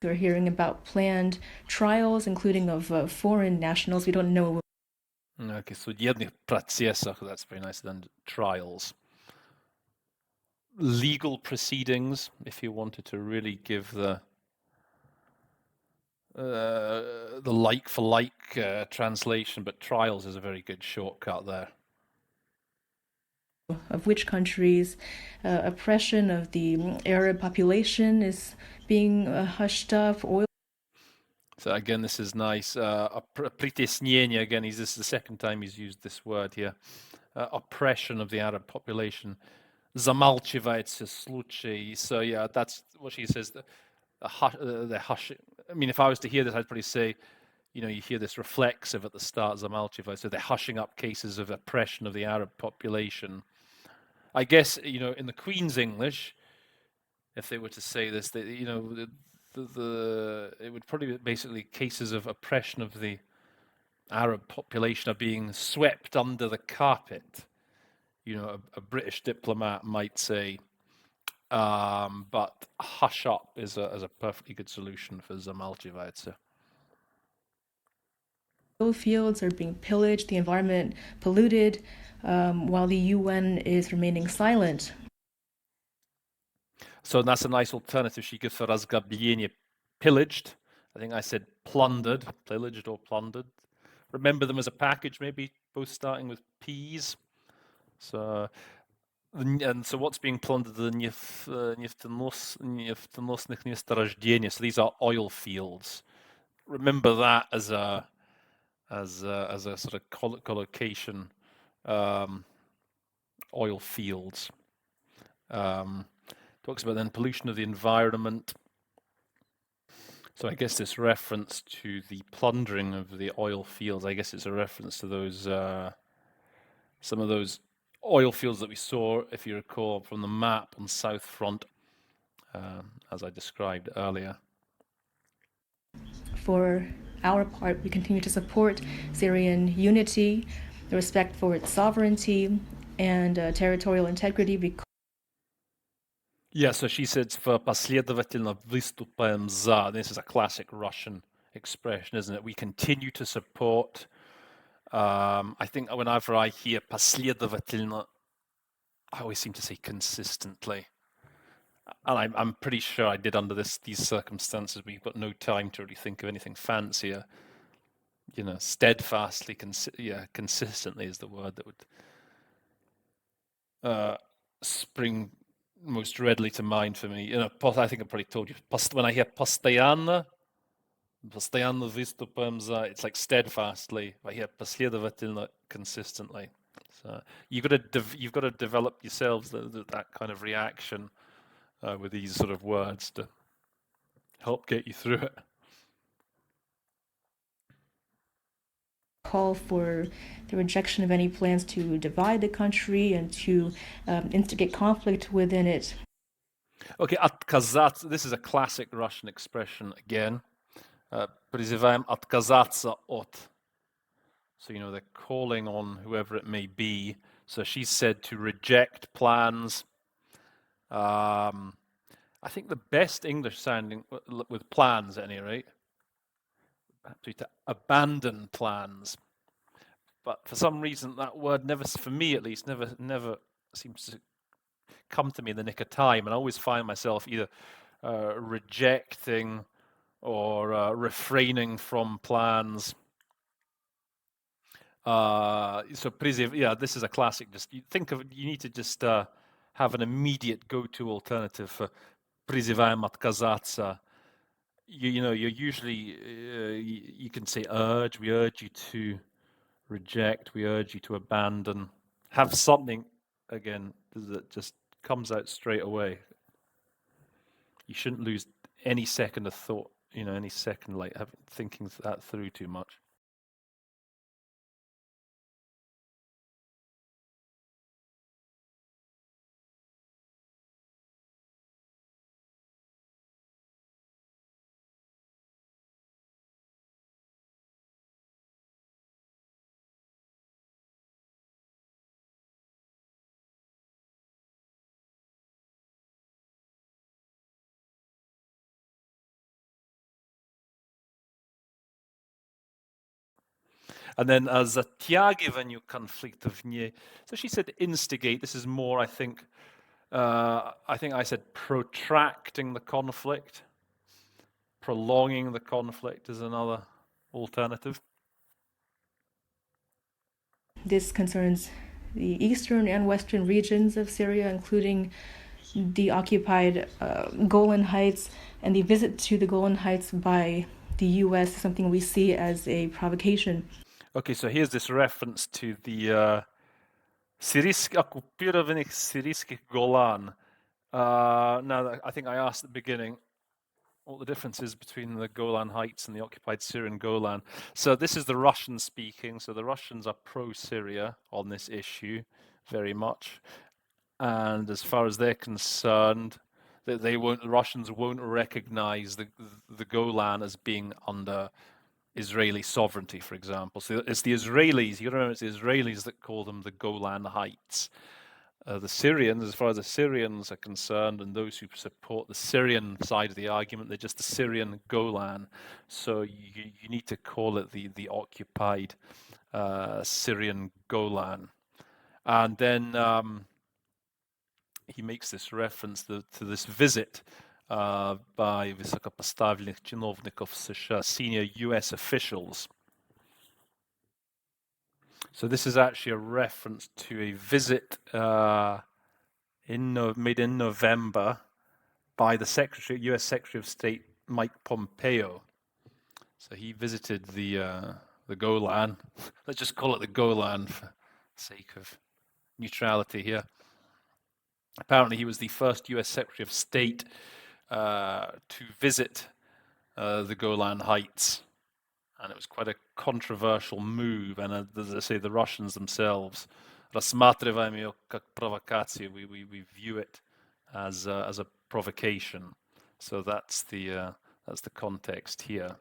We're hearing about planned trials, including of foreign nationals. We don't know. Okay, судебных процессах, that's very nice. Then trials. Legal proceedings, if you wanted to really give the the like-for-like translation, but trials is a very good shortcut there. Of which countries oppression of the Arab population is being hushed up. Oil. So again, this is nice. Priteснение, again, this is the second time he's used this word here. Oppression of the Arab population. Замалчивается случай. So yeah, that's what she says. The hush. I mean, if I was to hear this, I'd probably say, you hear this reflexive at the start, замалчивается. So they're hushing up cases of oppression of the Arab population. I guess, in the Queen's English, if they were to say this, it would probably be basically cases of oppression of the Arab population are being swept under the carpet. A British diplomat might say, but hush up is a perfectly good solution for замалчивается. Fields are being pillaged, the environment polluted, while the UN is remaining silent. So that's a nice alternative she gives for разграбление, pillaged. I think I said plundered, pillaged or plundered. Remember them as a package, maybe both starting with P's. So what's being plundered? The нефтеносных месторождений. So these are oil fields. Remember that as a sort of collocation. Oil fields. Talks about then pollution of the environment. So I guess this reference to the plundering of the oil fields, I guess it's a reference to those some of those oil fields that we saw, if you recall, from the map on South Front, as I described earlier. For our part, we continue to support Syrian unity, the respect for its sovereignty, and territorial integrity. Yeah, so she says, for последовательно выступаем за. This is a classic Russian expression, isn't it? We continue to support. I think whenever I hear последовательно, I always seem to say consistently. And I'm pretty sure I did under these circumstances. We've got no time to really think of anything fancier. Steadfastly, consistently is the word that would spring most readily to mind for me. I think I probably told you. When I hear постоянно выступаем за, it's like steadfastly. If I hear последовательно, consistently. So you've got to develop yourselves that kind of reaction with these sort of words to help get you through it. Call for the rejection of any plans to divide the country and to instigate conflict within it. Okay, отказаться. This is a classic Russian expression again. Призываем отказаться от. So, they're calling on whoever it may be. So she's said to reject plans. I think the best English sounding with plans, at any rate, to abandon plans. But for some reason, that word never, for me at least, never seems to come to me in the nick of time. And I always find myself either rejecting or refraining from plans. So this is a classic. Just you need to just have an immediate go-to alternative for призываем отказаться. You're usually you can say urge. We urge you to reject. We urge you to abandon. Have something again that just comes out straight away. You shouldn't lose any second of thought. Any second thinking that through too much. And then затягиванию конфликтов не. So she said instigate. This is more, I think I said protracting the conflict. prolonging the conflict is another alternative. This concerns the eastern and western regions of Syria, including the occupied Golan Heights, and the visit to the Golan Heights by the U.S. is something we see as a provocation. Okay, so here's this reference to the okupiranych syryjskich Golan. Now, I think I asked at the beginning what the difference is between the Golan Heights and the occupied Syrian Golan. So this is the Russian speaking. So the Russians are pro-Syria on this issue very much. And as far as they're concerned, the Russians won't recognize the Golan as being under Israeli sovereignty, for example. So it's the Israelis, you remember, it's the Israelis that call them the Golan Heights. The Syrians, as far as the Syrians are concerned, and those who support the Syrian side of the argument, they're just the Syrian Golan. So you need to call it the occupied Syrian Golan. And then he makes this reference to this visit by высокопоставленных чиновников США, senior US officials. So this is actually a reference to a visit made in November by the US Secretary of State Mike Pompeo. So he visited the Golan. Let's just call it the Golan for the sake of neutrality here. Apparently, he was the first US Secretary of State to visit the Golan Heights. And it was quite a controversial move. And as I say, the Russians themselves, рассматриваем ее как провокацию. We view it as a provocation. So that's the context here.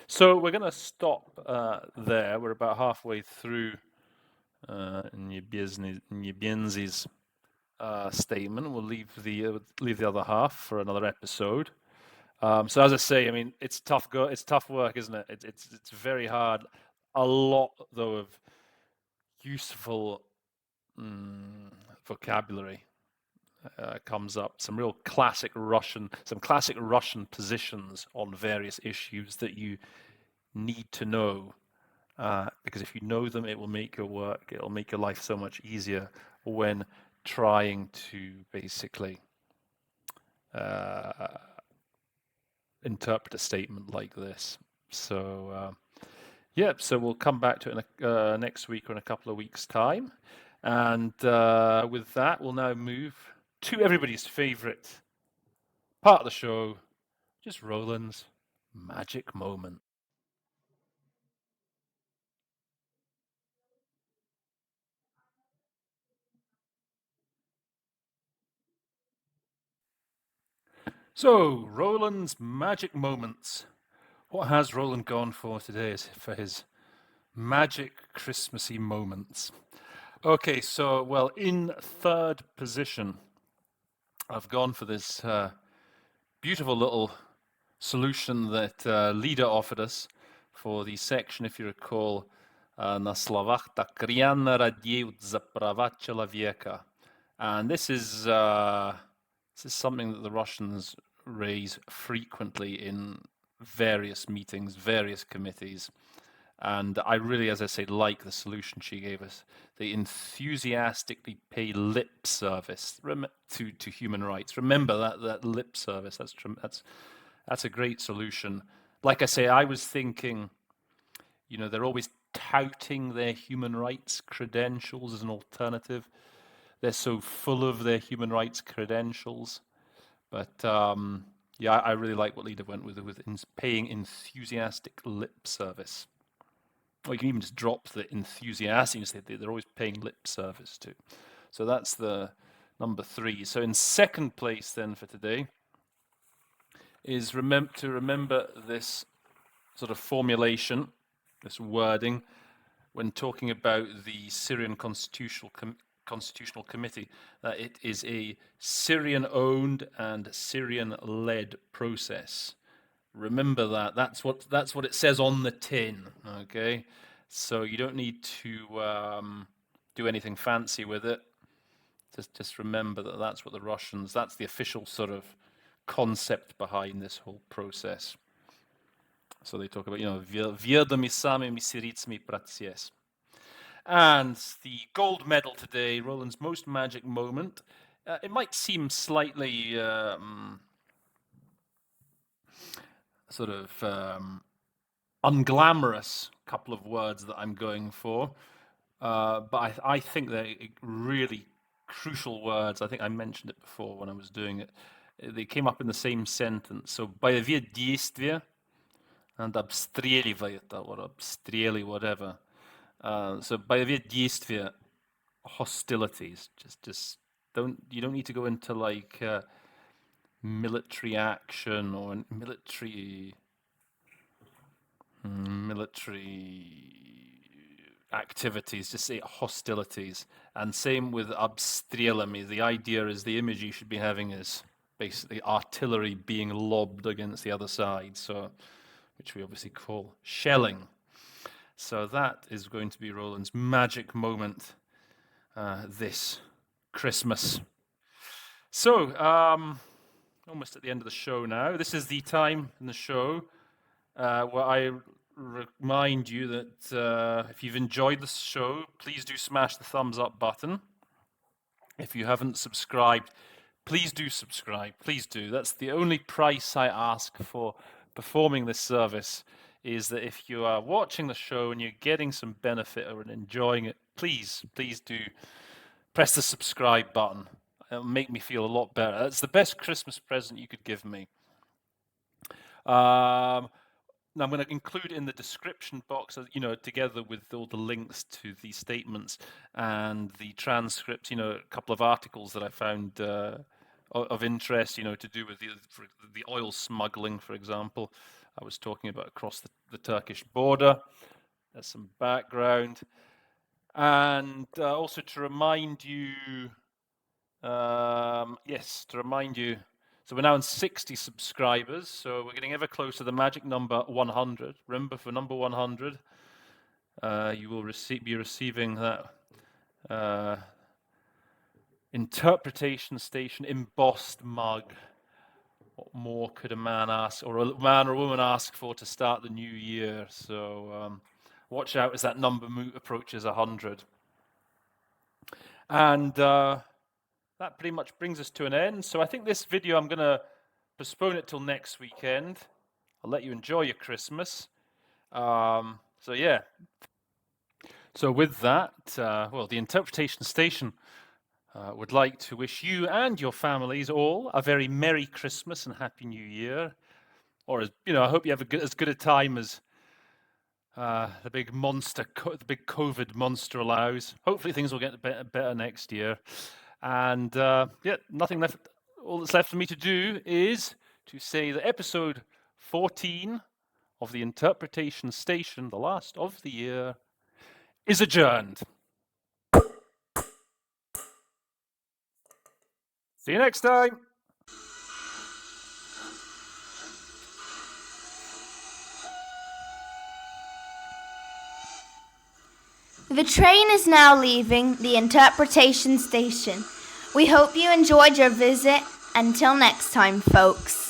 So we're going to stop there. We're about halfway through Niebienzi's statement. We'll leave the other half for another episode. So as I say, I mean, it's tough work, isn't it? It's very hard. A lot though of useful vocabulary comes up. Some classic Russian positions on various issues that you need to know, because if you know them, it will make your work. It'll make your life so much easier when trying to basically interpret a statement like this. So so we'll come back to it next week or in a couple of weeks' time. And with that, we'll now move to everybody's favorite part of the show, just Roland's magic moment. So, Roland's magic moments. What has Roland gone for today for his magic Christmassy moments? Okay, so, well, in third position, I've gone for this beautiful little solution that Lida offered us for the section, if you recall, на словах так рьяно радеют за права человека. And this is something that the Russians raise frequently in various meetings, various committees. And I really, as I say, like the solution she gave us. They enthusiastically pay lip service to human rights. Remember that lip service. That's a great solution. Like I say, I was thinking, they're always touting their human rights credentials as an alternative. They're so full of their human rights credentials. But I really like what Lida went with paying enthusiastic lip service. Or you can even just drop the enthusiastic and say they're always paying lip service to. So that's the number 3. So in second place then for today is to remember this sort of formulation, this wording, when talking about the Syrian Constitutional Committee, that it is a Syrian-owned and Syrian-led process. Remember that. That's what it says on the tin. Okay, so you don't need to do anything fancy with it. Just remember that's what that's the official sort of concept behind this whole process. So they talk about, Virdami samimi siritsmi pratsies. And the gold medal today, Roland's most magic moment. It might seem slightly unglamorous couple of words that I'm going for, but I think they're really crucial words. I think I mentioned it before when I was doing it. They came up in the same sentence. So, боевые действия and обстреливает, or обстрели, whatever. So, боевые действия, hostilities. Just you don't need to go into like military action or military activities, just say hostilities. And same with обстрелами. The idea is the image you should be having is basically artillery being lobbed against the other side, so which we obviously call shelling. So that is going to be Roland's magic moment this Christmas. So, almost at the end of the show now. This is the time in the show where I remind you that if you've enjoyed this show, please do smash the thumbs up button. If you haven't subscribed, please do subscribe. Please do. That's the only price I ask for performing this service, is that if you are watching the show and you're getting some benefit or enjoying it, please do press the subscribe button. It'll make me feel a lot better. That's the best Christmas present you could give me. Now I'm going to include in the description box, together with all the links to the statements and the transcript, a couple of articles that I found of interest, to do with the oil smuggling, for example. I was talking about across the Turkish border. There's some background. And also to remind you, so we're now on 60 subscribers, so we're getting ever closer to the magic number 100. Remember, for number 100, you will be receiving that interpretation station embossed mug. What more could a man ask, or a man or a woman ask for to start the new year? So watch out as that number approaches 100. And that pretty much brings us to an end. So I think this video, I'm going to postpone it till next weekend. I'll let you enjoy your Christmas. So yeah. So with that, the Interpretation Station would like to wish you and your families all a very Merry Christmas and Happy New Year. Or, I hope you have as good a time as the big COVID monster allows. Hopefully things will get better next year. And nothing left. All that's left for me to do is to say that episode 14 of the Interpretation Station, the last of the year, is adjourned. See you next time. The train is now leaving the Interpretation Station. We hope you enjoyed your visit. Until next time, folks.